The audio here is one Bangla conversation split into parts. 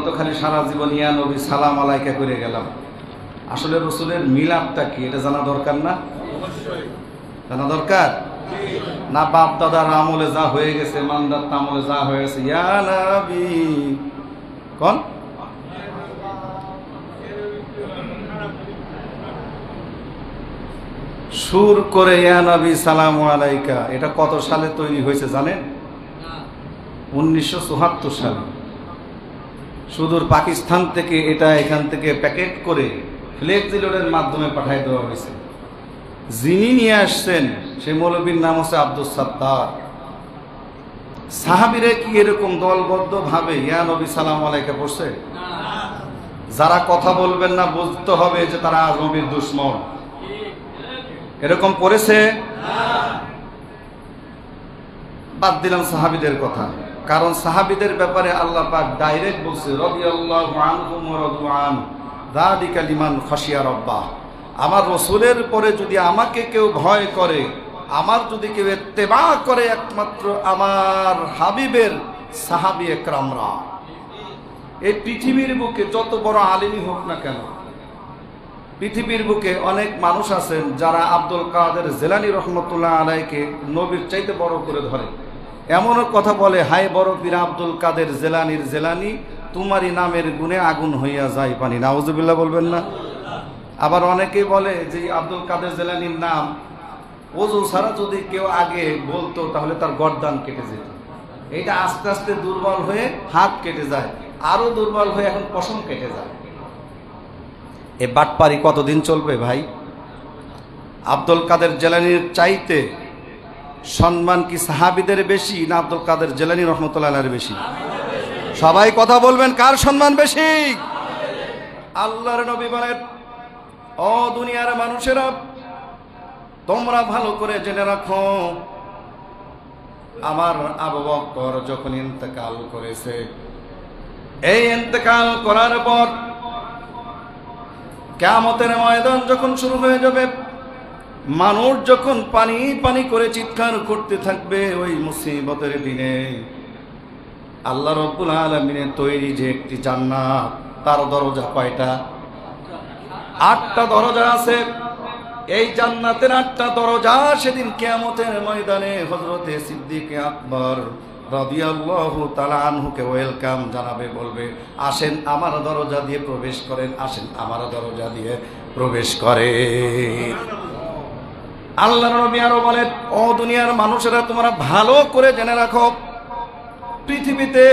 তো খালি সারা জীবন ইয়া নবী সালাম আলাইকা করে গেলাম। আসলে রসুলের মিলাদটা কি এটা জানা দরকার না? জানা দরকার না? বাপ দাদার আমলে যা হয়ে গেছে, মানদার আমলে যা হয়ে গেছে, ইয়া নবী কোন সুর করে ইয়া নবী সালাম আলাইকা, এটা কত সালে তৈরি হয়েছে জানেন? 1974 সালে সুদূর পাকিস্তান থেকে এটা এখান থেকে প্যাকেট করে ফ্লেক্সি লোডের মাধ্যমে পাঠিয়ে দেওয়া হয়েছে। যিনি নিয়ে আসছেন সেই মৌলবীর নাম হচ্ছে আব্দুল সাত্তার। সাহাবীরা কি এরকম দলবদ্ধ ভাবে ইয়া নবী সালাম আলাইকা পড়ছে? যারা কথা বলবেন না বুঝতে হবে যে তারা নবীর দুশমন। এরকম পড়েছে? বাদ দিলাম সাহাবীদের কথা, কারণ সাহাবীদের ব্যাপারে আল্লাহ পাক ডাইরেক্ট বলছে রাদিয়াল্লাহু আনহুম ওয়া রাদু আন যালিকা লিমান খাশিয়া রাব্বাহ। আমার রাসূলের পরে যদি আমাকে কেউ ভয় করে, আমার যদি কেউ ইত্তেবা করে, একমাত্র আমার হাবিবের সাহাবী একরামরা। এই পৃথিবীর বুকে যত বড় আলেমই হোক না কেন, পৃথিবীর বুকে অনেক মানুষ আছেন যারা আব্দুল কাদের জিলানী রহমতুল্লাহ আলাইকে নবীর চাইতে বড় করে ধরে। এমনও কথা বলে, হায় বড় পীর আব্দুল কাদের জিলানীর জিলানী, তোমারই নামের গুণে আগুন হইয়া যায় পানি। নাউজুবিল্লাহ বলবেন না? আবার অনেকেই বলে যে আব্দুল কাদের জিলানীর নাম ওযু ছাড়া যদি কেউ আগে বলতো তাহলে তার গর্দান কেটে যেত। এইটা আস্তে আস্তে দুর্বল হয়ে হাত কেটে যায়, আরো দুর্বল হয়ে এখন পশম কেটে যায়। এ বাটপারি কতদিন চলবে ভাই? আব্দুল কাদের জিলানীর চাইতে সম্মান কি সাহাবীদের বেশি না আব্দুল কাদের জিলানী রহমতুল্লাহ আলাইহির বেশি? সবাই কথা বলবেন, কার সম্মান বেশি? আল্লাহর নবী বলেন, ও দুনিয়ার মানুষেরা, তোমরা ভালো করে জেনে রাখো, আমার আবু বকর যখন ইন্তেকাল করেছে, এই ইন্তেকাল করার পর কিয়ামতের ময়দান যখন শুরু হয়ে যাবে, মানুষ যখন পানি পানি করে চিৎকার করতে থাকবে, ওই মুসিবতের দিনে আল্লাহ রাব্বুল আলামিনের তৈরি যে একটি জান্নাত, তার দরজা কয়টা? 8টা দরজা আছে। এই জান্নাতের 8টা দরজা সেদিন কিয়ামতের ময়দানে হযরতে সিদ্দিক আকবর রাদিয়াল্লাহু তাআলা আনহুকে ওয়েলকাম জানাবে, বলবে, আসেন আমার দরজা দিয়ে প্রবেশ করেন, আসেন আমার দরজা দিয়ে প্রবেশ করেন। আল্লাহর নবী আরো বলেন, ও দুনিয়ার মানুষেরা, তোমরা ভালো করে জেনে রাখো, পৃথিবীতে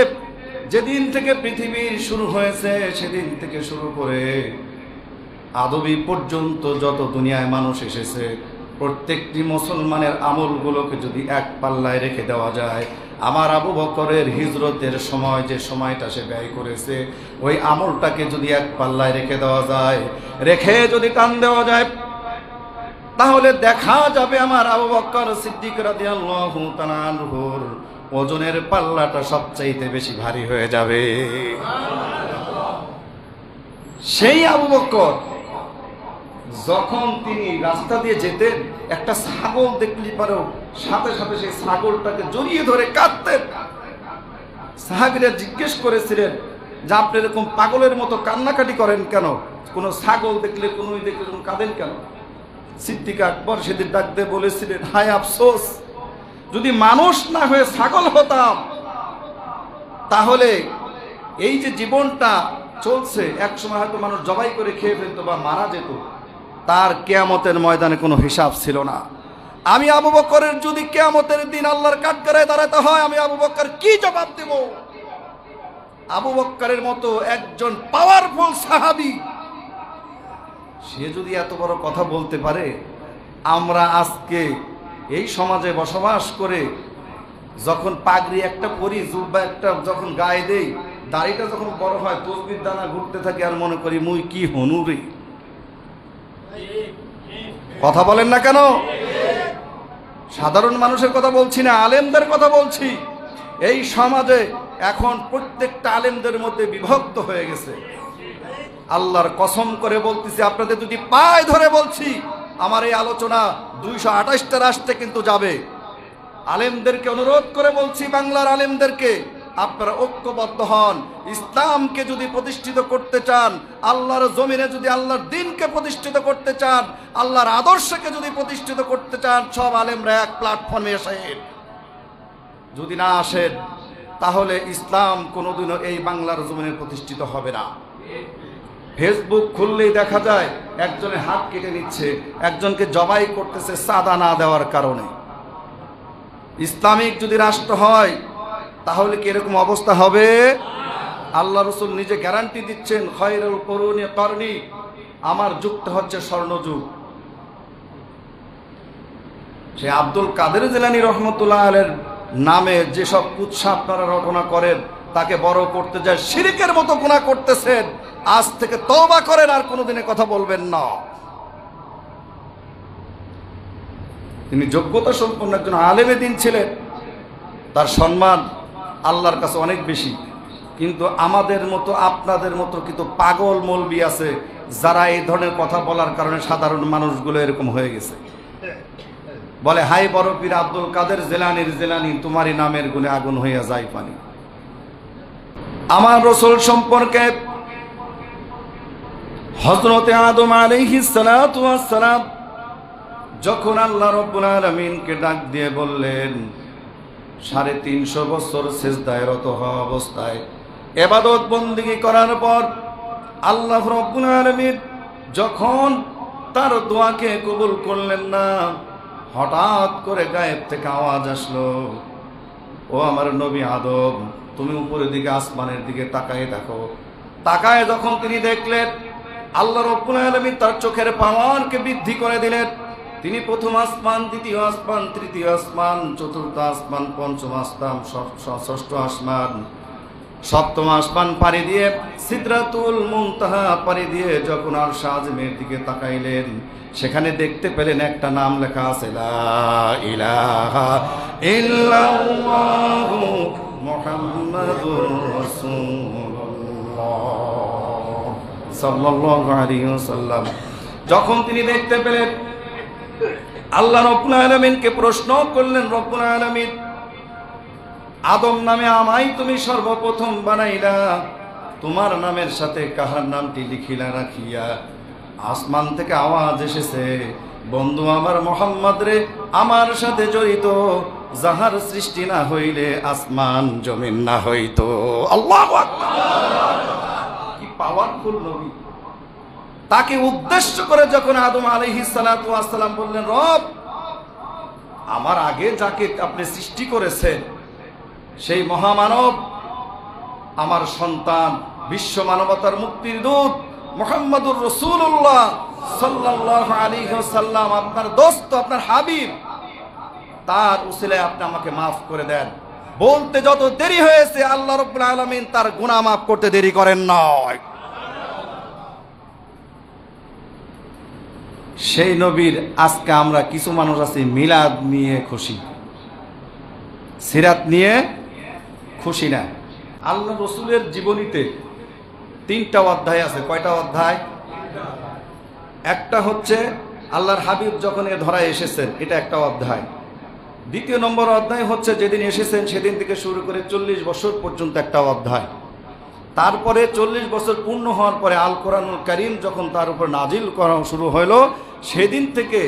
যেদিন থেকে পৃথিবীর শুরু হয়েছে সেদিন থেকে শুরু করে আদবি পর্যন্ত যত দুনিয়ায় মানুষ এসেছে, প্রত্যেকটি মুসলমানের আমলগুলোকে যদি এক পাল্লায় রেখে দেওয়া যায়, আমার আবু বকরের হিজরতের সময় যে সময়টা সে ব্যয় করেছে, ওই আমলটাকে যদি এক পাল্লায় রেখে দেওয়া যায়, রেখে যদি টান দেওয়া যায়, তাহলে দেখা যাবে আমার আবু বকর সিদ্দিক রাদিয়াল্লাহু তাআলা আনহুর ওজনের পাল্লাটা সবচাইতে বেশি ভারী হয়ে যাবে। সেই আবু বকর যখন তিনি রাস্তা দিয়ে যেতেন, একটা ছাগল দেখলি পারেও সাথে সাথে সেই ছাগলটাকে জড়িয়ে ধরে কাঁদতেন। সাহাবীরা জিজ্ঞেস করেছিলেন যে আপনি এরকম পাগলের মতো কান্নাকাটি করেন কেন? কোন ছাগল দেখলে কোন দেখলে কাঁদেন কেন? সিদ্দিক আকবর সেদিন ডাক দিয়ে বলেছিলেন, হায় আফসোস, যদি মানুষ না হয়ে ছাগল হতাম তাহলে এই যে জীবনটা চলছে, একসময় হয়তো মানুষ জবাই করে খেয়ে ফেলতো বা মারা যেত, তার কিয়ামতের ময়দানে কোনো হিসাব ছিল না। আমি আবু বকরের যদি কিয়ামতের দিন আল্লাহর কাঠগড়ায় দাঁড়াতে হয়, আমি আবু বকর কি জবাব দেব? আবু বকরের মতো একজন পাওয়ারফুল সাহাবী, সে যদি এত বড় কথা বলতে পারে, আমরা আজকে এই সমাজে বসবাস করে যখন পাগড়ি একটা পরি, জুব্বা একটা যখন গায়ে দেই, দাড়িটা যখন বড় হয়, তসবির দানা ঘুরতে থাকে, আর মনে করি মুই কি হনুরে। কথা বলেন না কেন? সাধারণ মানুষের কথা বলছি না, আলেমদের কথা বলছি। এই সমাজে এখন প্রত্যেকটা আলেমদের মধ্যে বিভক্ত হয়ে গেছে। আল্লাহর কসম করে বলতেছি, আপনাদের যদি পায়ে ধরে বলছি, আমার এই আলোচনা 228টা রাষ্ট্রে কিন্তু যাবে। আলেমদেরকে অনুরোধ করে বলছি, বাংলার আলেমদেরকে, আপনারা ঐক্যবদ্ধ হন। ইসলামকে যদি প্রতিষ্ঠিত করতে চান, আল্লাহর জমিনে যদি আল্লাহর দ্বীনকে প্রতিষ্ঠিত করতে চান, আল্লাহর আদর্শকে যদি প্রতিষ্ঠিত করতে চান, সব আলেমরা এক প্ল্যাটফর্মে আসেন। যদি না আসেন তাহলে ইসলাম কোনোদিনও এই বাংলার জমিনে প্রতিষ্ঠিত হবে না। ফেসবুক খুললেই দেখা যায় একজনের হাত কেটে নিচ্ছে, একজনকে জবাই করতেছে চাঁদা না দেওয়ার কারণে। ইসলামিক যদি রাষ্ট্র হয় তাহলে কি এরকম অবস্থা হবে? আল্লাহ রাসূল নিজে গ্যারান্টি দিচ্ছেন, খায়রুল কুরুনি করনি, আমার যুগটা হচ্ছে স্বর্ণযুগ। সে আব্দুল কাদের জিলানী রহমতুল্লাহ আলাইহির নামে যেসব কুৎসা আপনারা রটনা করেন, তাকে বড় করতে যায় শিরকের মতো গুনাহ করতেছেন। আজ থেকে তওবা করেন, আর কোনোদিনে কথা বলবেন না। তিনি যোগ্যতা সম্পন্ন একজন আলেমে দ্বীন ছিলেন, তার সম্মান আল্লাহর কাছে অনেক বেশি। কিন্তু আমাদের মতো আপনাদের মতো কিন্তু পাগল মৌলবি আছে, যারা এই ধরনের কথা বলার কারণে সাধারণ মানুষগুলো এরকম হয়ে গেছে। বলে, হাই বড় পীর আব্দুল কাদের জিলানীর জিলানী, তোমারই নামের গুণে আগুন হইয়া যায় পানি। আমার রাসূল সম্পর্কে হযরতে আদম আলাইহিস সালাতু ওয়াস সালাম যখন আল্লাহ রাব্বুল আলামিনকে ডাক দিয়ে বললেন, 350 বছর সিজদায় রত হওয়া অবস্থায় ইবাদত বন্দেগী করার পর আল্লাহ রাব্বুল আলামিন যখন তার দোয়াকে কবুল করলেন না, হঠাৎ করে গায়েব থেকে আওয়াজ আসলো, ও আমার নবী আদম, তুমি উপরের দিকে আসমানের দিকে তাকায় দেখো। তাকায় যখন তিনি দেখলেন, আল্লাহ রাব্বুল আলামিন তার চোখের পাওয়ারকে বৃদ্ধি করে দিলেন। তিনি প্রথম আসমান, দ্বিতীয় আসমান, তৃতীয় আসমান, চতুর্থ আসমান, পঞ্চম আসমান, ষষ্ঠ আসমান, সপ্তম আসমান পাড়ি দিয়ে সিদরাতুল মুনতাহা পাড়ি দিয়ে যখন আরশ আযমের দিকে তাকাইলেন, সেখানে দেখতে পেলেন একটা নাম লেখা আছে, লা ইলাহা ইল্লাল্লাহু মুহাম্মাদুর রাসূলুল্লাহ সাল্লাল্লাহু আলাইহি ওয়াসাল্লাম। যখন তিনি দেখতে পেলেন, আল্লাহ রাব্বুল আলামিনকে প্রশ্ন করলেন, রব্বুল আলামিন, আদম নামে আমায় তুমি সর্বপ্রথম বানাইলা, তোমার নামের সাথে কাহার নামটি লিখিলা রাখিয়া? আসমান থেকে আওয়াজ এসেছে, বন্ধু আমার মুহাম্মদ রে, আমার সাথে জড়িত যাহার সৃষ্টি না হইলে আসমান জমিন না হইতো। আল্লাহু আকবার! কি পাওয়ারফুল নবী! তাকে উদ্দেশ্য করে যখন আদম আলাইহিস সালাতু ওয়াস সালাম বললেন, রব, আমার আগে যাকে আপনি সৃষ্টি করেছেন সেই মহামানব, আমার সন্তান, বিশ্ব মানবতার মুক্তির দূত মুহাম্মদুর রাসূলুল্লাহ সাল্লাল্লাহু আলাইহি ওয়াসাল্লাম, আপনার দোস্ত, আপনার হাবিব, তার উসিলায় আপনি আমাকে মাফ করে দেন। বলতে যত দেরি হয়েছে, আল্লাহ রাব্বুল আলামিন তার গুনাহ মাফ করতে দেরি করেন না। সেই নবীর আজকে আমরা কিছু মানুষ আছি মিলাদ নিয়ে খুশি, সিরাত নিয়ে খুশি না। আল্লাহ রাসূলের জীবনীতে 3টা অধ্যায় আছে। কয়টা অধ্যায়? একটা হচ্ছে আল্লাহর হাবিব যখন এ ধরায় এসেছেন, এটা একটা অধ্যায়। দ্বিতীয় নম্বর অধ্যায় হচ্ছে যেদিন এসেছেন সেদিন থেকে শুরু করে 40 বছর পর্যন্ত একটা অধ্যায়। তারপরে 40 বছর পূর্ণ হওয়ার পরে আল কোরআনুল কারীম যখন তার উপর নাজিল করা শুরু হলো, সেদিন থেকে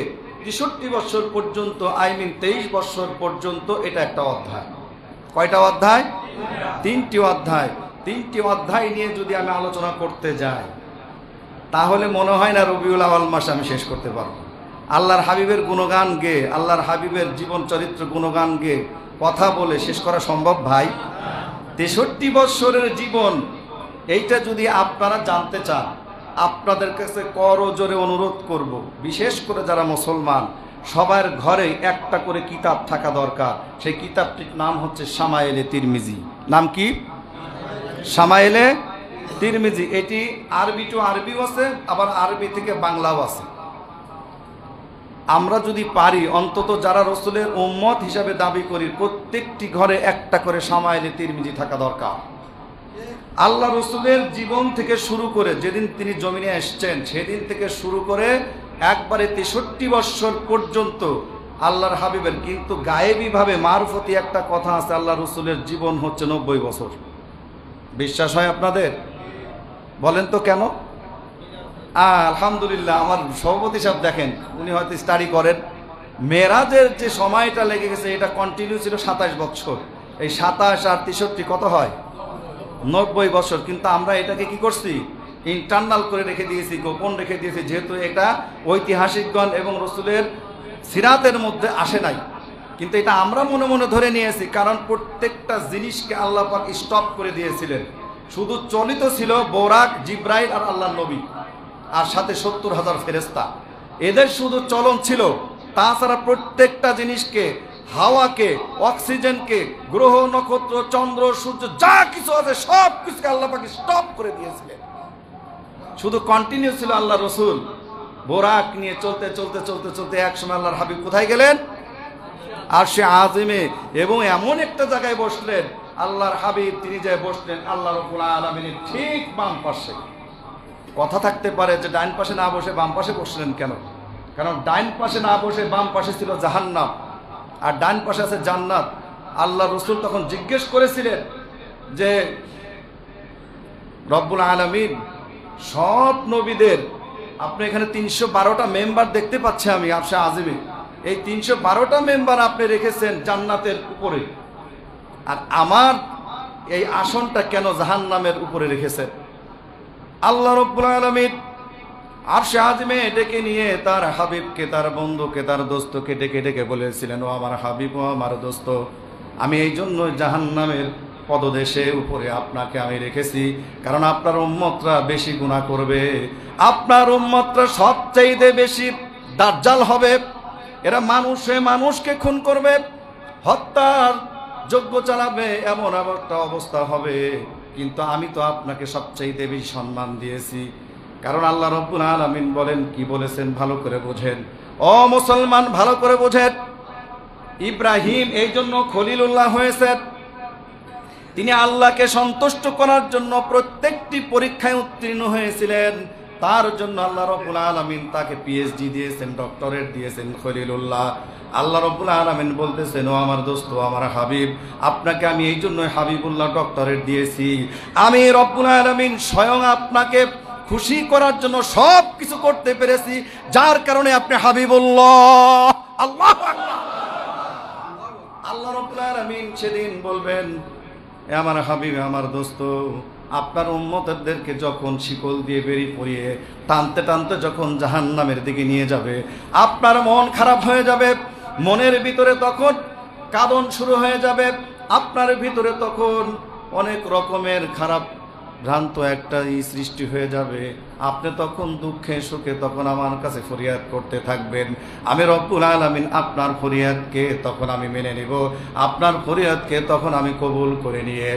63 বছর পর্যন্ত, 23 বছর পর্যন্ত এটা একটা অধ্যায়। কয়টা অধ্যায়? 3টি অধ্যায়। 3টি অধ্যায় নিয়ে যদি আমি আলোচনা করতে যাই তাহলে মনে হয় না রবিউল আউয়াল মাসে আমি শেষ করতে পারবো। আল্লাহর হাবিবের গুণগান গেয়ে, আল্লাহর হাবিবের জীবন চরিত্র গুণগান গেয়ে কথা বলে শেষ করা সম্ভব ভাই? 63 বছরের জীবন, এইটা যদি আপনারা জানতে চান, আপনাদের কাছে করজোরে অনুরোধ করব, বিশেষ করে যারা মুসলমান, সবার ঘরে একটা করে কিতাব থাকা দরকার। সেই কিতাবটির নাম হচ্ছে শামায়েলে তিরমিজি। নাম কি? শামায়েলে তিরমিজি। এটি আরবি টু আরবিও আছে, আবার আরবি থেকে বাংলাও আছে। আমরা যদি পারি, অন্তত যারা রাসূলের উম্মত হিসাবে দাবি করি, প্রত্যেকটি ঘরে একটা করে শামায়েলে তিরমিজি থাকা দরকার। আল্লাহ রাসূলের জীবন থেকে শুরু করে যেদিন তিনি জমিনে এসেছেন সেদিন থেকে শুরু করে একবারে 63 বছর পর্যন্ত আল্লাহর হাবিবের, কিন্তু গায়েবী ভাবে মারফতি একটা কথা আছে, আল্লাহ রসুলের জীবন হচ্ছে 90 বছর। বিশ্বাস হয় আপনাদের? বলেন তো কেন? আলহামদুলিল্লাহ, আমার সভাপতি সাহেব দেখেন, উনি হয়তো স্টাডি করেন, মেরাজের যে সময়টা লেগে গেছে এটা কন্টিনিউ ছিল 27 বছর। এই 27 আর 63 কত হয়? 90 বছর। কিন্তু আমরা এটাকে কি করছি? ইন্টারনাল করে রেখে দিয়েছি, গোপন রেখে দিয়েছি, যেহেতু এটা ঐতিহাসিকগণ এবং রসুলের সিরাতের মধ্যে আসে নাই। কিন্তু এটা আমরা মনে মনে ধরে নিয়েছি, কারণ প্রত্যেকটা জিনিসকে আল্লাহ পাক স্টপ করে দিয়েছিলেন। শুধু চলিত ছিল বোরাক, জিব্রাইল আর আল্লাহর নবী, আর সাথে 70,000 ফেরেশতা, এদের শুধু চলন ছিল। তাছাড়া প্রত্যেকটা জিনিসকে, হাওয়াকে, অক্সিজেনকে, গ্রহ, নক্ষত্র, চন্দ্র, সূর্য, যা কিছু আছে সব কিছুকে আল্লাহ পাক স্টপ করে দিয়েছিলেন। শুধু কন্টিনিউ ছিল আল্লাহ রসুল বোরাক নিয়ে চলতে চলতে চলতে চলতে একসময় আল্লাহর হাবিব কোথায় গেলেন? আরশে আজিমে। এবং এমন একটা জায়গায় বসলেন আল্লাহর হাবিব, তিনি যে বসলেন আল্লাহ রাব্বুল আলামিনের ঠিক বাম পাশে। কথা থাকতে পারে যে ডাইন পাশে না বসে বাম পাশে বসলেন কেন? কারণ ডাইন পাশে না বসে বাম পাশে ছিল জাহান্নাম, আর ডাইন পাশে আছে জান্নাত। আল্লাহ রসুল তখন জিজ্ঞেস করেছিলেন যে রব্বুল আলামিন সব নবীদের, আপনি এখানে 312টা মেম্বার দেখতে পাচ্ছি আমি আরশে আজিমে, এই 312টা মেম্বার আপনি রেখেছেন জান্নাতের উপরে, আর আমার এই আসনটা কেন জাহান্নামের উপরে রেখেছেন? আল্লাহ রাব্বুল আলামিন আরশে আজিমে ডেকে নিয়ে তার হাবিবকে, তার বন্ধুকে, তার দোস্তকে ডেকে ডেকে বলেছিলেন, ও আমার হাবিব, ও আমার দোস্ত, আমি এই জন্য জাহান্নামের পদদেশে উপরে আপনাকে আমি রেখেছি, কারণ আপনার উম্মতরা বেশি গুনাহ করবে, আপনার উম্মতরা সবচাইতে বেশি দাজ্জাল হবে, এরা মানুষে মানুষকে খুন করবে, হত্যার যজ্ঞ চালাবে, এমন একটা অবস্থা হবে। কিন্তু আমি তো আপনাকে সবচাইতে বেশি সম্মান দিয়েছি, কারণ আল্লাহ রাব্বুল আলামিন বলেন, কি বলেছেন ভালো করে বোঝেন ও মুসলমান, ভালো করে বোঝেন। ইব্রাহিম এই জন্য খলিলুল্লাহ হয়েছেন, তিনি আল্লাহকে সন্তুষ্ট করার জন্য প্রত্যেকটি পরীক্ষায় উত্তীর্ণ হয়েছিলেন। তার জন্য আল্লাহ রাব্বুল আলামিন তাকে পিএইচডি দিয়েছেন, ডক্টরেট দিয়েছেন, খলিলুল্লাহ। আল্লাহ রাব্বুল আলামিন বলতেছেন, ও আমার দোস্ত, আমার হাবিব, আপনাকে আমি এই জন্য হাবিবুল্লাহ ডক্টরেট দিয়েছি। আমি রব্বুল আলামিন স্বয়ং আপনাকে খুশি করার জন্য সব কিছু করতে পেরেছি, যার কারণে আপনি হাবিবুল্লাহ। আল্লাহু আকবার। আল্লাহ রাব্বুল আলামিন সেদিন বলবেন, এ আমার হাবিব, আমার দোস্ত, আপনার উম্মতদেরকে যখন শিকল দিয়ে বেরি পরিয়ে টানতে টানতে যখন জাহান্নামের দিকে নিয়ে যাবে, আপনার মন খারাপ হয়ে যাবে, মনের ভিতরে তখন কাঁদন শুরু হয়ে যাবে, আপনার ভিতরে তখন অনেক রকমের খারাপ ভ্রান্ত একটা সৃষ্টি হয়ে যাবে। আপনি তখন দুঃখে সুখে তখন আমার কাছে ফরিয়াদ করতে থাকবেন। আমি রব্বুল আলামিন আপনার ফরিয়াদকে তখন আমি মেনে নিব, আপনার ফরিয়াদকে তখন আমি কবুল করে নিয়ে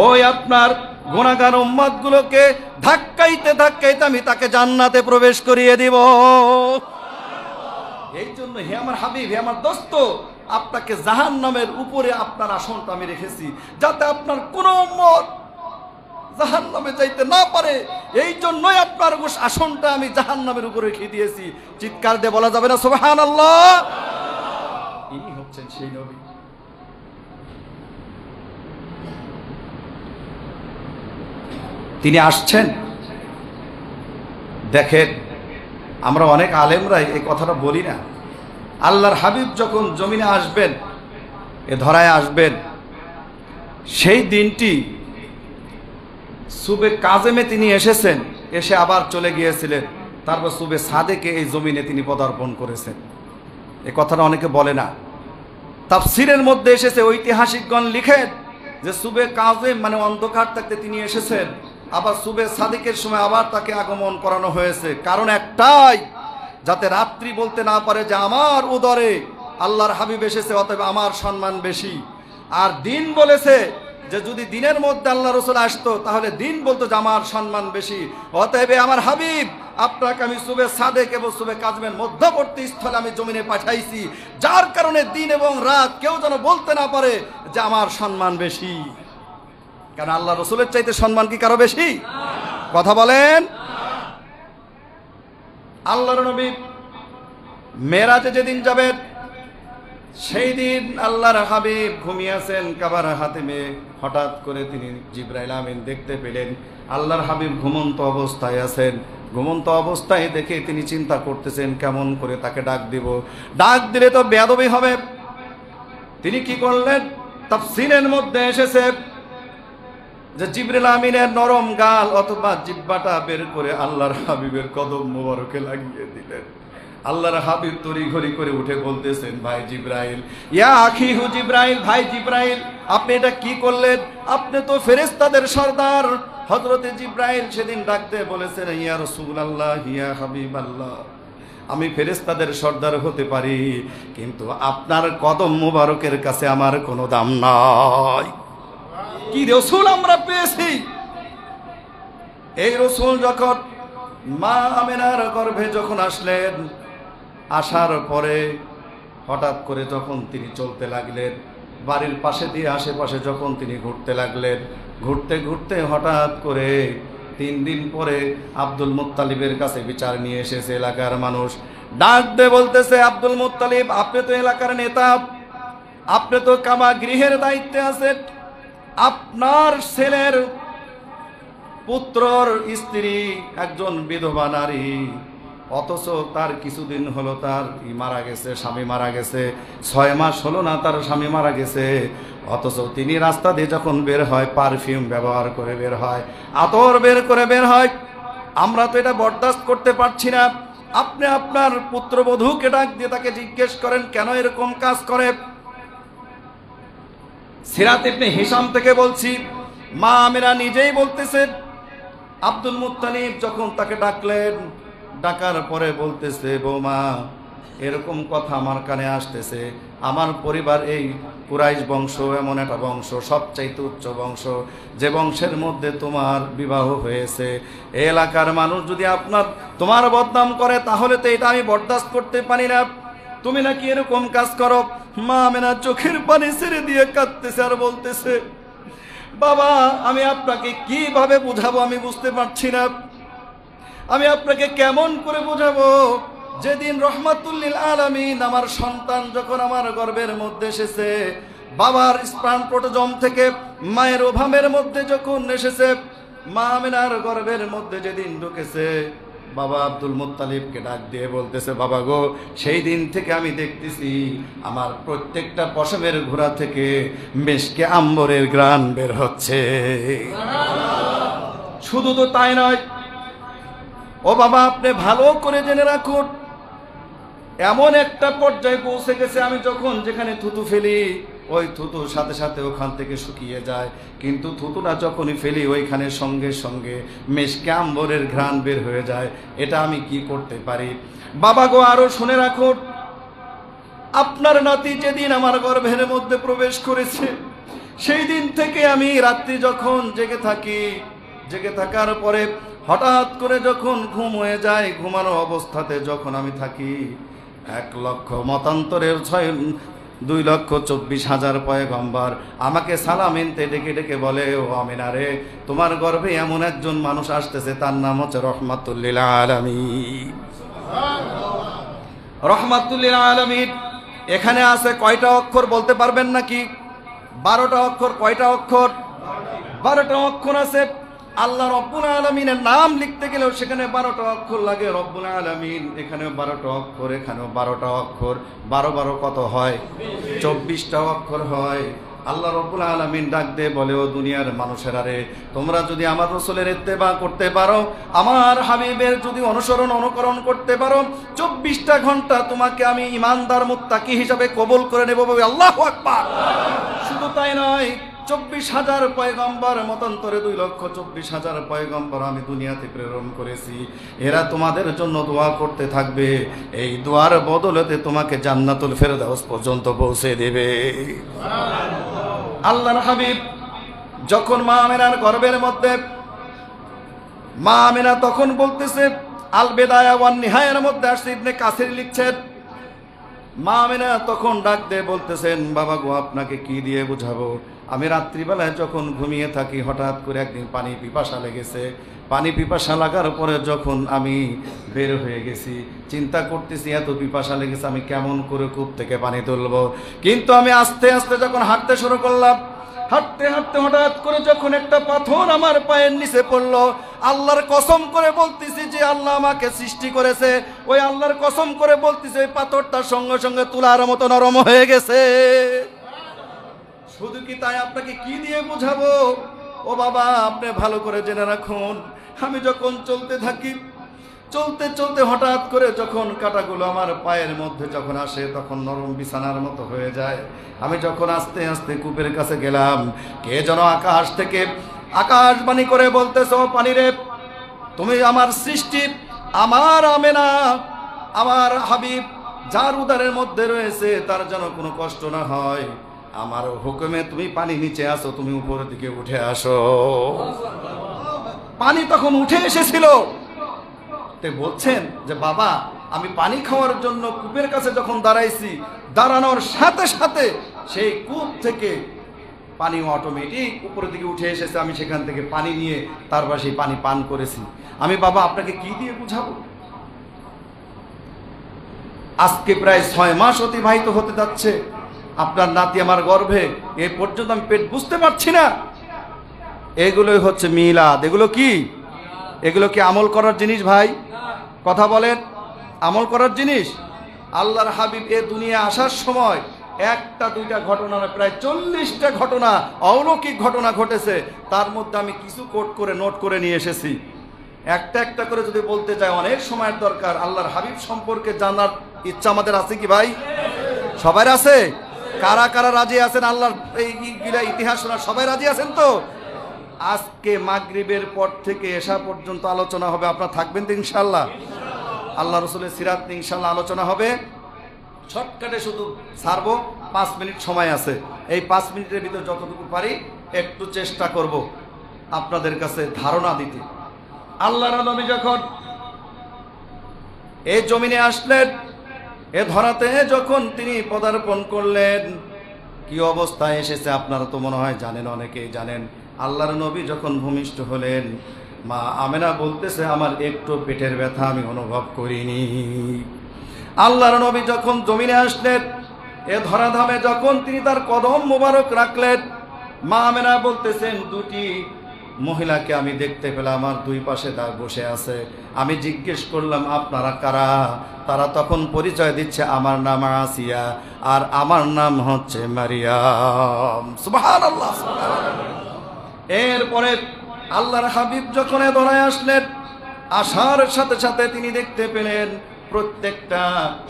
ওই আপনার গুনাহগার উম্মতগুলোকে ধাক্কাইতে ধাক্কাইতে আমি তাকে জান্নাতে প্রবেশ করিয়ে দিব। এই জন্য হে আমার হাবিব, হে আমার দোস্ত, আপনাকে জাহান্নামের উপরে আপনার আসনটা আমি রেখেছি, যাতে আপনার কোনো উম্মত জাহান্নামে যাইতে না পারে। এই জন্যই আপনার আসনটা আমি জাহান্নামের উপরে রেখে দিয়েছি। চিৎকার দিয়ে বলা যাবে না সুবহানাল্লাহ? ইনি হচ্ছেন সেই নবী। তিনি আসছেন। দেখেন, আমরা অনেক আলেমরাই এই কথাটা বলি না। আল্লাহর হাবিব যখন জমিনে আসবেন, এ ধরায় আসবেন, সেই দিনটি সুবে কাজেমে তিনি এসেছেন, এসে আবার চলে গিয়েছিলেন, তারপর সুবে সাদেকে এই জমিনে তিনি পদার্পণ করেছেন। এ কথাটা অনেকে বলে না। তাফসিরের মধ্যে এসেছে, ঐতিহাসিকগণ লিখেন যে সুবে কাজেম মানে অন্ধকার থাকতে তিনি এসেছেন, আবার সুবে সাদেকের সময় আবার তাকে আগমন করানো হয়েছে। কারণ একটাই, যাতে রাত্রি বলতে না পারে যে আমার উদরে আল্লাহর হাবিব এসেছে, অতএব আমার সম্মান বেশি। আর দিন বলেছে যে যদি দিনের মধ্যে আল্লাহ রসুল আসতো তাহলে দিন বলতো যে আমার সম্মান বেশি। অতএব আমার হাবিব, আপনাকে আমি সুবে সাদেক এবং সুবে কাজমের মধ্যবর্তী স্থলে আমি জমিনে পাঠাইছি, যার কারণে দিন এবং রাত কেউ যেন বলতে না পারে যে আমার সম্মান বেশি। কারণ আল্লাহ রসুলের চাইতে সম্মান কি কারো বেশি? কথা বলেন। আল্লাহর নবী মেরাজে যেদিন যাবেন, সেই দিন আল্লাহর হাবিব ঘুমিয়ে আছেন কাবার হাতিমে, হঠাৎ করে তিনি জিবরাইল আমিন দেখতে পেলেন আল্লাহর হাবিব ঘুমন্ত অবস্থায় আছেন। ঘুমন্ত অবস্থায় দেখে তিনি চিন্তা করতেছেন কেমন করে তাকে ডাক দিব, ডাক দিলে তো বেয়াদবি হবে। তিনি কি করলেন, তাফসীরের মধ্যে এসেছে যে জিবরাইল আমিনের নরম গাল অথবা জিহ্বাটা বের করে আল্লাহর হাবিবের কদম মোবারকে লাগিয়ে দিলেন। আল্লাহর হাবিব তড়িঘড়ি করে উঠে বলতেছেন, ভাই জিবরাইল, ইয়া আখিহু জিবরাইল, ভাই জিবরাইল, আপনি এটা কি করলেন? আপনি তো ফেরেশতাদের সর্দার। হযরতে জিবরাইল সেদিন ডাকতে বলেছেন, ইয়া রাসূলুল্লাহ, ইয়া হাবিবাল্লাহ, আমি ফেরেশতাদের সর্দার হতে পারি, কিন্তু আপনার কদম মোবারকের কাছে আমার কোনো দাম নাই। কি রাসূল আমরা পেয়েছি! এই রাসূল যখন মা আমিনার গর্ভে যখন আসলেন, আসার পরে হঠাৎ করে যখন তিনি চলতে লাগলেন, বাড়ির পাশে দিয়ে আশেপাশে যখন তিনি ঘুরতে লাগলেন, ঘুরতে ঘুরতে হঠাৎ করে 3 দিন পরে আব্দুল মুত্তালিবের কাছে বিচার নিয়ে এসেছে এলাকার মানুষ। ডাক দিয়ে বলতেছে, আব্দুল মুত্তালিব, আপনি তো এলাকার নেতা, আপনি তো কাবা গৃহের দায়িত্বে আছেন, আপনার ছেলের পুত্রর স্ত্রী একজন বিধবা নারী, অথচ তার কিছুদিন হলো তার মারা গেছে, স্বামী মারা গেছে, 6 মাস হলো না তার স্বামী মারা গেছে, অথচ তিনি রাস্তা দিয়ে যখন বের হয় পারফিউম ব্যবহার করে বের হয়, আতর বের করে বের হয়। আমরা তো এটা বরদাস্ত করতে পারছি না। আপনি আপনার পুত্রবধূকে ডাক দিয়ে তাকে জিজ্ঞেস করেন কেন এরকম কাজ করে। সিরাত ইবনে হিশাম থেকে বলছি, মা আমিনা নিজেই বলতেছেন, আব্দুল মুত্তালিব যখন তাকে ডাকলেন, ডাকার পরে বলতেছে, বৌমা, এরকম কথা আমার কানে আসতেছে, আমার পরিবার এই কুরাইশ বংশ এমন একটা বংশ, সবচাইতে উচ্চ বংশ, যে বংশের মধ্যে তোমার বিবাহ হয়েছে, এই এলাকার মানুষ যদি তোমার বদনাম করে তাহলে তো এটা আমি বরদাস্ত করতে পারি না। তুমি নাকি এরকম কাজ করো। মা আমিনা চোখের পানি ছেড়ে দিয়ে কাঁদতেছে আর বলতেছে, বাবা, আমি আপনাকে কিভাবে বুঝাবো আমি বুঝতে পারছি না। আমি আপনাকে কেমন করে বোঝাবো? যেদিন রহমাতুল লিল আলামিন আমার সন্তান যখন আমার গর্ভের মধ্যে এসেছে, বাবার স্পার্ম প্রোটোজোম থেকে মায়ের ওভামের মধ্যে যখন এসেছে, মা আমিনার গর্ভের মধ্যে যেদিন ঢুকেছে, বাবা আব্দুল মুত্তালিবকে ডাক দিয়ে বলতেছে, বাবা গো, সেই দিন থেকে আমি দেখতেছি আমার প্রত্যেকটা পশমের ঘোড়া থেকে মেশকে আম্বরের ঘ্রাণ বের হচ্ছে। শুধু তো তাই নয়, ও বাবা, আপনি ভালো করে জেনে রাখুন, এমন একটা পর্যায়ে পৌঁছে গেছে, আমি যখন যেখানে থুতু ফেলি ওই থুতুর সাথে সাথে ওখান থেকে শুকিয়ে যায়, কিন্তু থুতুটা যখনই ফেলি ওইখানে সঙ্গে সঙ্গে মেশকে আম্বরের ঘ্রাণ বের হয়ে যায়। এটা আমি কি করতে পারি? বাবা গো, আরো শুনে রাখুন, আপনার নাতি যেদিন আমার গর্ভের মধ্যে প্রবেশ করেছে, সেই দিন থেকে আমি রাত্রি যখন জেগে থাকি, জেগে থাকার পরে হঠাৎ করে যখন ঘুম হয়ে যায়, ঘুমানো অবস্থাতে যখন আমি থাকি, 1 লক্ষ মতান্তরের 2,24,000 পয়গম্বর আমাকে সালাম এনতে ডেকে ডেকে বলে, ও আমিনা রে, তোমার গর্ভে এমন একজন মানুষ আসতেছে, তার নাম হচ্ছে রহমাতুল লিল আলামিন। রহমাতুল লিল আলামিন এখানে আছে কয়টা অক্ষর বলতে পারবেন নাকি? 12টা অক্ষর। কয়টা অক্ষর? 12টা অক্ষর আছে। আল্লাহ রব্বুল আলামিনের নাম লিখতে গেলেও সেখানে 12টা অক্ষর লাগে। রব্বুল আলামিন এখানেও 12টা অক্ষর, এখানেও 12টা অক্ষর। 12 12 কত হয়? 24টা অক্ষর হয়। আল্লাহ রব্বুল আলামিন ডাক দিয়ে বলে, ও দুনিয়ার মানুষেরা রে, তোমরা যদি আমার রাসূলের ইত্তেবা করতে পারো, আমার হাবিবের যদি অনুকরণ করতে পারো, 24টা ঘন্টা তোমাকে আমি ঈমানদার মুত্তাকি হিসাবে কবুল করে নেব। আল্লাহু আকবার। শুধু তাই নয়, 24,000 পয়গম্বর, মতান্তরে 2,24,000 পয়গম্বর আমি দুনিয়াতে প্রেরণ করেছি। এরা তোমাদের জন্য দোয়া করতে থাকবে। এই দোয়ার বদলতে তোমাকে জান্নাতুল ফেরদাউস পর্যন্ত পৌঁছে দেবে। আল্লাহর হাবিব যখন মা আমিনার গর্ভের মধ্যে, মা আমিনা তখন বলতেছে, আল বিদায়া ওয়ান নিহায়ার মধ্যে আসছে, ইবনে কাসির লিখছেন, মা আমিনা তখন ডাক দিয়ে বলতেছেন, বাবা গো, আপনাকে কি দিয়ে বুঝাবো? আমি রাত্রিবেলায় যখন ঘুমিয়ে থাকি, হঠাৎ করে একদিন পানি পিপাসা লেগেছে, পানি পিপাসা লাগার পরে যখন আমি বের হয়ে গেছি, চিন্তা করতেছি এত পিপাসা লেগেছে, আমি কেমন করে কূপ থেকে পানি তুলব। কিন্তু আমি আস্তে আস্তে যখন হাঁটতে শুরু করলাম, হাঁটতে হাঁটতে হঠাৎ করে যখন একটা পাথর আমার পায়ের নিচে পড়লো, আল্লাহর কসম করে বলতেছি যে আল্লাহ আমাকে সৃষ্টি করেছে, ওই আল্লাহর কসম করে বলতেছি ওই পাথরটার সঙ্গে সঙ্গে তুলার মতো নরম হয়ে গেছে। শুধু কি তাই, আপনাকে কি দিয়ে বুঝাবো? ও বাবা, আপনি ভালো করে জেনে রাখুন, আমি যখন চলতে থাকি, চলতে চলতে হঠাৎ করে যখন কাঁটাগুলো আমার পায়ের মধ্যে যখন আসে, তখন নরম বিছানার মতো হয়ে যায়। আমি যখন আস্তে আস্তে কূপের কাছে গেলাম, কে যেন আকাশ থেকে আকাশবাণী করে বলতেছ, পানি রে, তুমি আমার সৃষ্টি, আমার আমেনা, আমার হাবিব যার উদরের মধ্যে রয়েছে, তার যেন কোনো কষ্ট না হয়, আমার হুকুমে তুমি পানি নিচে আসো, তুমি উপরের দিকে উঠে আসো। পানি তখন উঠে এসেছিল। বলছেন যে বাবা, আমি পানি খাওয়ার জন্য কূপের কাছে যখন দাঁড়াইছি, দাঁড়ানোর সাথে সাথে সেই কূপ থেকে পানি অটোমেটিক উপরের দিকে উঠে এসেছে। আমি সেখান থেকে পানি নিয়ে তারপর সেই পানি পান করেছি। আমি বাবা আপনাকে কি দিয়ে বুঝাবো? আজকে প্রায় 6 মাস অতিবাহিত হতে যাচ্ছে, আপনার নাতি আমার গর্ভে, এ পর্যন্ত আমি পেট বুঝতে পারছি না। এগুলোই হচ্ছে মিলাদ। এগুলো কি? এগুলো কি আমল করার জিনিস ভাই? কথা বলেন, আমল করার জিনিস? আল্লাহর হাবিব এ দুনিয়া আসার সময় একটা দুইটা ঘটনা না, প্রায় 40টা ঘটনা, অলৌকিক ঘটনা ঘটেছে। তার মধ্যে আমি কিছু কোট করে নোট করে নিয়ে এসেছি। একটা একটা করে যদি বলতে চাই অনেক সময়ের দরকার। আল্লাহর হাবিব সম্পর্কে জানার ইচ্ছা আমাদের আছে কি ভাই? সবাই আছে? কারা কারা রাজি আছেন আল্লাহর এই ইতিহাস শোনার? সবাই রাজি আছেন তো? আজকে মাগরিবের পর থেকে এশা পর্যন্ত আলোচনা হবে। আপনারা থাকবেন তো ইনশাআল্লাহ? আল্লাহ রসুলের সিরাত ইনশাআল্লাহ আলোচনা হবে। শর্টকাটে শুধু ছাড়বো, 5 মিনিট সময় আছে। এই 5 মিনিটের ভিতরে যতটুকু পারি একটু চেষ্টা করব আপনাদের কাছে ধারণা দিতে। আল্লাহর নবী যখন এই জমিনে আসলেন, এ ধরাতে যখন তিনি পদার্পণ করলেন, কি অবস্থায় এসেছে আপনারা তো মনে হয় জানেন, অনেকেই জানেন। আল্লাহর নবী যখন ভূমিষ্ঠ হলেন, মা আমেনা বলতেছে আমার একটু পেটের ব্যথা আমি অনুভব করিনি। আল্লাহর নবী যখন জমিনে আসলেন, এ ধরাধামে যখন তিনি তার কদম মোবারক রাখলেন, মা আমেনা বলতেছেন দুটি মহিলাকে আমি দেখতে পেলাম, আমার দুই পাশে তার বসে আছে। আমি জিজ্ঞেস করলাম আপনারা কারা? তারা তখন পরিচয় দিচ্ছে আমার নাম আসিয়া আর আমার নাম হচ্ছে মারিয়াম। সুবহানাল্লাহ, সুবহানাল্লাহ। এরপরে আল্লাহর হাবিব যখন এ ধরায় আসলেন, আসার সাথে সাথে তিনি দেখতে পেলেন প্রত্যেকটা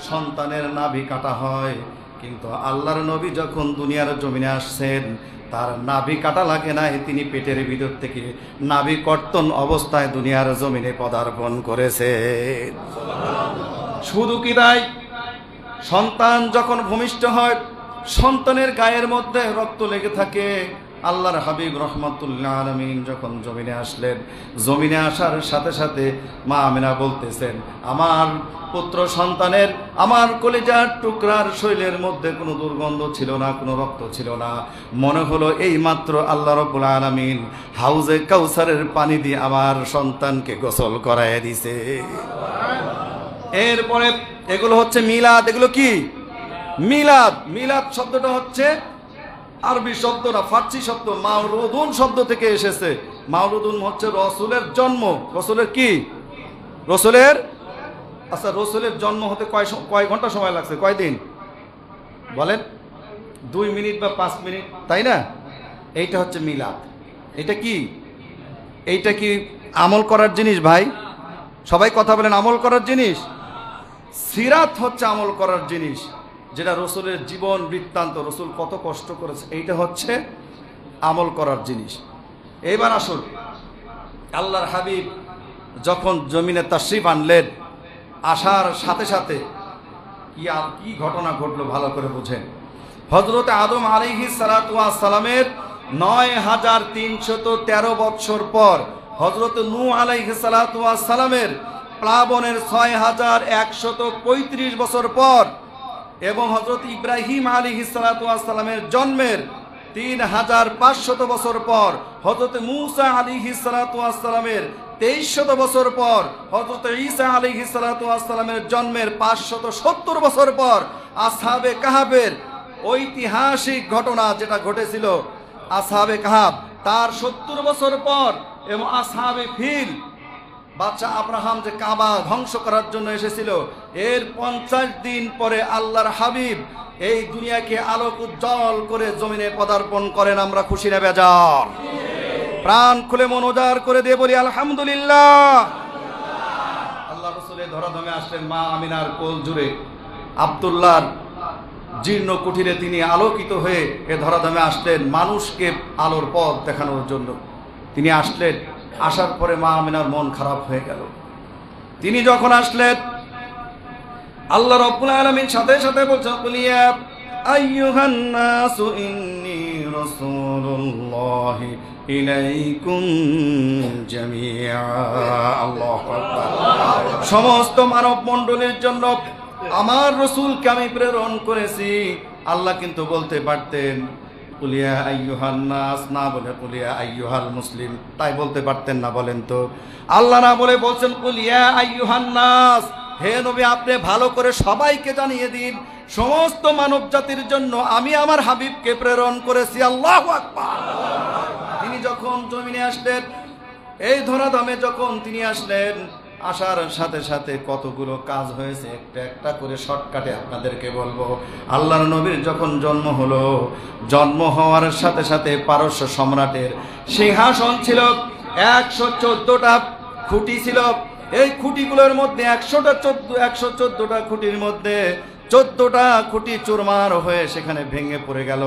সন্তানের নাভি কাটা হয়। কিন্তু আল্লাহর নবী যখন দুনিয়ার জমিনে আসছেন, তার নাভি কাটা লাগে নাই, তিনি পেটের ভিতর থেকে নাভি কর্তন অবস্থায় দুনিয়ার জমিনে পদার্পণ করেছে। শুধু কি তাই, সন্তান যখন ভূমিষ্ঠ হয়, সন্তানের গায়ের মধ্যে রক্ত লেগে থাকে। আল্লাহর হাবিব রহমাতুল্লাহ আলামিন যখন জমিনে আসলেন, জমিনে আসার সাথে সাথে মা আমেনা বলতেছেন আমার পুত্র সন্তানের, আমার কলিজার টুকরার শরীরের মধ্যে কোনো দুর্গন্ধ ছিল না, কোনো রক্ত ছিল না। মনে হলো এই মাত্র আল্লাহ রাব্বুল আলামিন হাউজে কাউসারের পানি দিয়ে আমার সন্তানকে গোসল করায় দিছে। এরপরে এগুলো হচ্ছে মিলাদ। এগুলো কি? মিলাদ। মিলাদ শব্দটা হচ্ছে আরবি শব্দ না, ফার্সি শব্দ, মাউলুদুন শব্দ থেকে এসেছে। মাউলুদুন হচ্ছে রসুলের জন্ম। রসুলের কি? রসুলের, আচ্ছা রসুলের জন্ম হতে কয় ঘন্টা সময় লাগছে? কয়দিন বলেন? 2 মিনিট বা 5 মিনিট, তাই না? এইটা হচ্ছে মিলাদ। এটা কি? এইটা কি আমল করার জিনিস ভাই? সবাই কথা বলেন, আমল করার জিনিস। সিরাত হচ্ছে আমল করার জিনিস, যেটা রসুলের জীবন বৃত্তান্ত, রসুল কত কষ্ট করেছে, এইটা হচ্ছে আমল করার জিনিস। এবার আসুন, আল্লাহর হাবিব যখন জমিনে তাশরিফ আনলেন, আসার সাথে সাথে কি ঘটনা ঘটলো ভালো করে বুঝেন। হযরত আদম আলাইহিস সালাতু ওয়াস সালামের 9313 বৎসর পর, হযরত নূহ আলাইহিস সালাতু ওয়াস সালামের প্লাবনের 6135 বছর পর, এবং হযরত ইব্রাহিম আলাইহিস সালাতু ওয়াস সালামের জন্মের 3500 বছর পর, হযরত মূসা আলাইহিস সালাতু ওয়াস সালামের 2300 বছর পর হযরত ঈসা আলাইহিস সালাতু ওয়াস সালামের জন্মের 570 বছর পর আসহাবে কাহাবের ঐতিহাসিক ঘটনা যেটা ঘটেছিল, আসহাবে কাহাব তার 70 বছর পর, এবং আসহাবে ফিল বাদশা আব্রাহাম যে কাবা ধ্বংস করার জন্য এসেছিল, এর 50 দিন পরে আল্লাহর হাবিব এই দুনিয়াকে আলোক উজ্জ্বল করে জমিনে পদার্পণ করেন। আমরা খুশি না বেজার? প্রাণ খুলে মন উজাড় করে দিয়ে বলি আলহামদুলিল্লাহ। আল্লাহ রাসূলের ধরাধামে আসলেন মা আমিনার কোল জুড়ে, আব্দুল্লাহর জীর্ণ কুঠিরে তিনি আলোকিত হয়ে এ ধরাধামে আসলেন মানুষকে আলোর পথ দেখানোর জন্য। তিনি আসলেন, আসার পরে মা আমিনার মন খারাপ হয়ে গেল। তিনি যখন আসলেন, আল্লাহ রাব্বুল আলামিন সাথে সাথে বলছেন, কুলিয়া আইয়ুহান নাসু ইন্নী রাসূলুল্লাহি ইলাইকুম জামিআ। আল্লাহু আকবার। সমস্ত মানব মণ্ডলীর জন্য আমার রাসূলকে আমি প্রেরণ করেছি। আল্লাহ কিন্তু বলতে পারতেন কুলিয়া আইয়ুহান নাস, না বলে কুলিয়া আইয়ুহাল মুসলিম, তাই বলতে পারতেন না? বলেন তো। আল্লাহ না বলে বলছেন কুলিয়া আইয়ুহান নাস, হে নবী আপনি ভালো করে সবাইকে জানিয়ে দিন সমস্ত মানব জাতির জন্য আমি আমার হাবিবকে প্রেরণ করেছি। আল্লাহু আকবার। তিনি যখন জমিনে আসলেন, এই ধরাধামে যখন তিনি আসলেন, আসার সাথে সাথে কতগুলো কাজ হয়েছে একটা একটা করে শর্টকাটে আপনাদেরকে বলবো। আল্লাহর নবীর যখন জন্ম হলো, জন্ম হওয়ার সাথে সাথে পারস্য সম্রাটের সিংহাসন ছিল, 114টা খুঁটি ছিল। এই খুঁটিগুলোর মধ্যে 114টা খুঁটির মধ্যে 14টা খুঁটি চুরমার হয়ে সেখানে ভেঙে পড়ে গেল।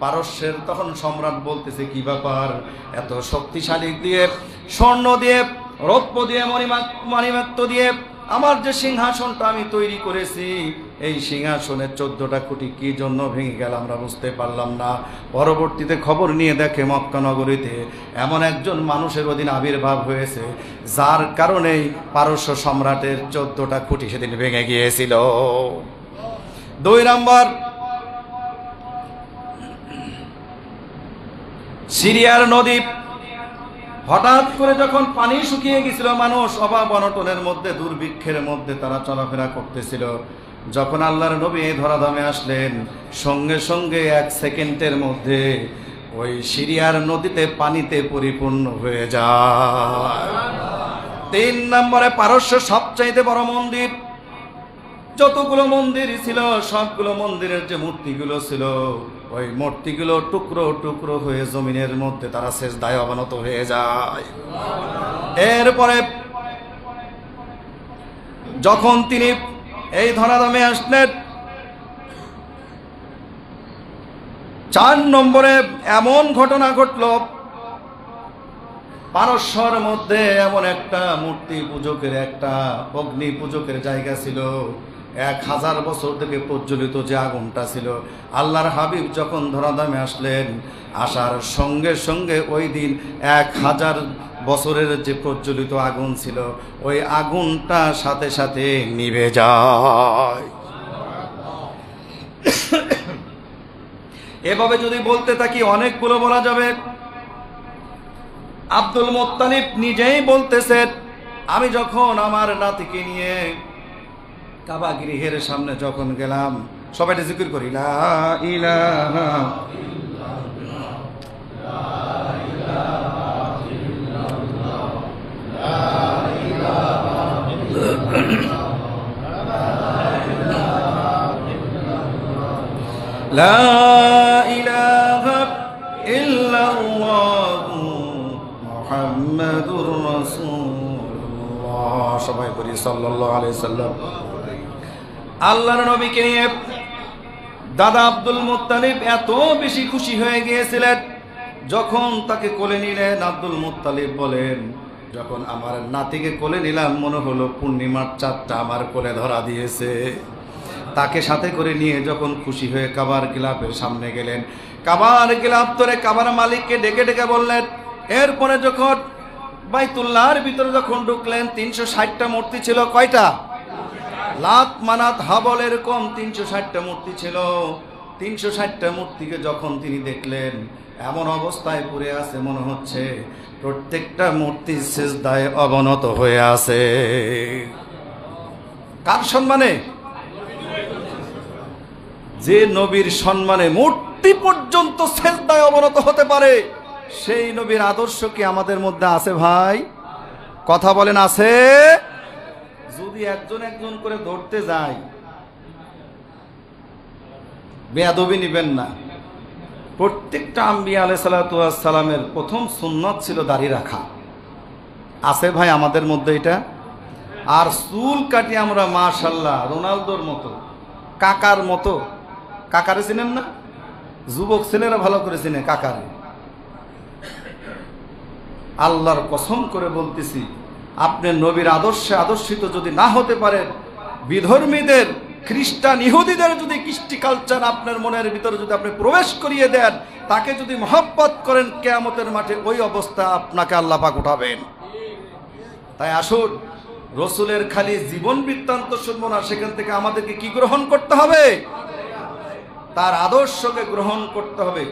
পারস্যের তখন সম্রাট বলতেছে, কি ব্যাপার, এত শক্তিশালী দিয়ে, স্বর্ণ দিয়ে, রৌপ্য দিয়ে, মণিমাত্য দিয়ে আমার যে সিংহাসনটা আমি তৈরি করেছি, এই সিংহাসনের 14টা খুঁটি কি জন্য ভেঙে গেল আমরা বুঝতে পারলাম না। পরবর্তীতে খবর নিয়ে দেখে মক্কা নগরীতে এমন একজন মানুষের অধীন আবির্ভাব হয়েছে, যার কারণেই পারস্য সম্রাটের 14টা খুঁটি সেদিন ভেঙে গিয়েছিল। 2 নম্বর, সিরিয়ার নদী হঠাৎ করে যখন পানি শুকিয়ে গেছিল, মানুষ অভাব অনটনের মধ্যে, দুর্ভিক্ষের মধ্যে তারা চলাফেরা করতেছিল। যখন আল্লাহর নবী এই ধরাধামে আসলেন, সঙ্গে সঙ্গে 1 সেকেন্ডের মধ্যে ওই সিরিয়ার নদীতে পানিতে পরিপূর্ণ হয়ে যায়। 3 নম্বরে, পারস্য সবচাইতে বড় মন্দির, যতগুলো মন্দির ছিল সবগুলো মন্দিরের যে মূর্তিগুলো ছিল, ওই মূর্তিগুলো টুকরো টুকরো হয়ে জমিনের মধ্যে তারা সেজদায় অবনত হয়ে যায়। এরপরে যখন তিনি এই ধরাধামে আসলেন, 4 নম্বরে এমন ঘটনা ঘটল, পারস্যর মধ্যে এমন একটা মূর্তি পূজকের, একটা অগ্নি পূজকের জায়গা ছিল। 1000 বছর থেকে প্রজ্বলিত যে আগুনটা ছিল, আল্লাহর হাবিব যখন ধরাধামে আসলেন, আসার সঙ্গে সঙ্গে ওই দিন 1000 বছরের যে প্রজ্বলিত আগুন ছিল, ওই আগুনটা সাথে সাথে নিভে যায়। এভাবে যদি বলতে থাকি অনেকগুলো বলা যাবে। আব্দুল মুত্তালিব নিজেই বলতেছেন, আমি যখন আমার নাতিকে নিয়ে কাবা গৃহের সামনে যখন গেলাম, সবাই জিকির করি লা ইলাহা লা ইলাহা ইল্লাল্লাহু মুহাম্মাদুর রাসূলুল্লাহ, সবাই করি সাল্লাল্লাহু আলাইহি সাল্লাম। আল্লাহর নবীকে নিয়ে দাদা আব্দুল মুত্তালিব এত বেশি খুশি হয়ে গিয়েছিলেন, যখন তাকে কোলে নিলেন, আব্দুল মুত্তালিব বলেন, যখন আমার নাতিকে কোলে নিলাম মনে হলো পূর্ণিমার চাঁদটা আমার কোলে ধরা দিয়েছে। তাকে সাথে করে নিয়ে যখন খুশি হয়ে কাবার গিলাফের সামনে গেলেন, কাবার গিলাফ ধরে কাবার মালিককে ডেকে ডেকে বললেন। এরপরে যখন বাইতুল্লাহর ভিতরে যখন ঢুকলেন, 360টা মূর্তি ছিল। কয়টা? লাত মানাত হাবল এরকম 360টা মূর্তি ছিল। 360টা মূর্তিকে যখন তিনি দেখলেন এমন অবস্থায় পড়ে আছে, মনে হচ্ছে প্রত্যেকটা মূর্তি সিজদায় অবনত হয়ে আছে। কার সম্মানে? যে নবীর সম্মানে মূর্তি পর্যন্ত সিজদায় অবনত হতে পারে, সেই নবীর আদর্শ কি আমাদের মধ্যে আছে ভাই? কথা বলেন, আছে? যদি একজন একজন করে ধরতে যাই, বেয়াদবি নিবেন না। প্রত্যেকটা আম্বিয়া আলাইহিস সালাতু ওয়াস সালামের প্রথম সুন্নাত ছিল দাড়ি রাখা। আছে ভাই আমাদের মধ্যে এটা? আর চুল কাটি আমরা মাশাআল্লাহ রোনালদোর মতো, কাকার মতো। কাকারে চিনেন না? যুবক ছেলেরা ভালো করে চিনে কাকারে। আল্লাহর কসম করে বলতেছি, আপনি নবীর আদর্শে আদর্শিত যদি না হতে পারেন, বিধর্মীদের, খ্রিস্টান, ইহুদিদের যদি কৃষ্টি কালচার আপনার মনের ভিতরে যদি আপনি প্রবেশ করিয়ে দেন, তাকে যদি মহব্বত করেন, কিয়ামতের মাঠে ওই অবস্থা আপনাকে আল্লাহ পাক উঠাবেন। তাই আসুন, রসুলের খালি জীবন বৃত্তান্ত শুনবো না, সেখান থেকে আমাদেরকে কি গ্রহণ করতে হবে? তার আদর্শকে গ্রহণ করতে হবে।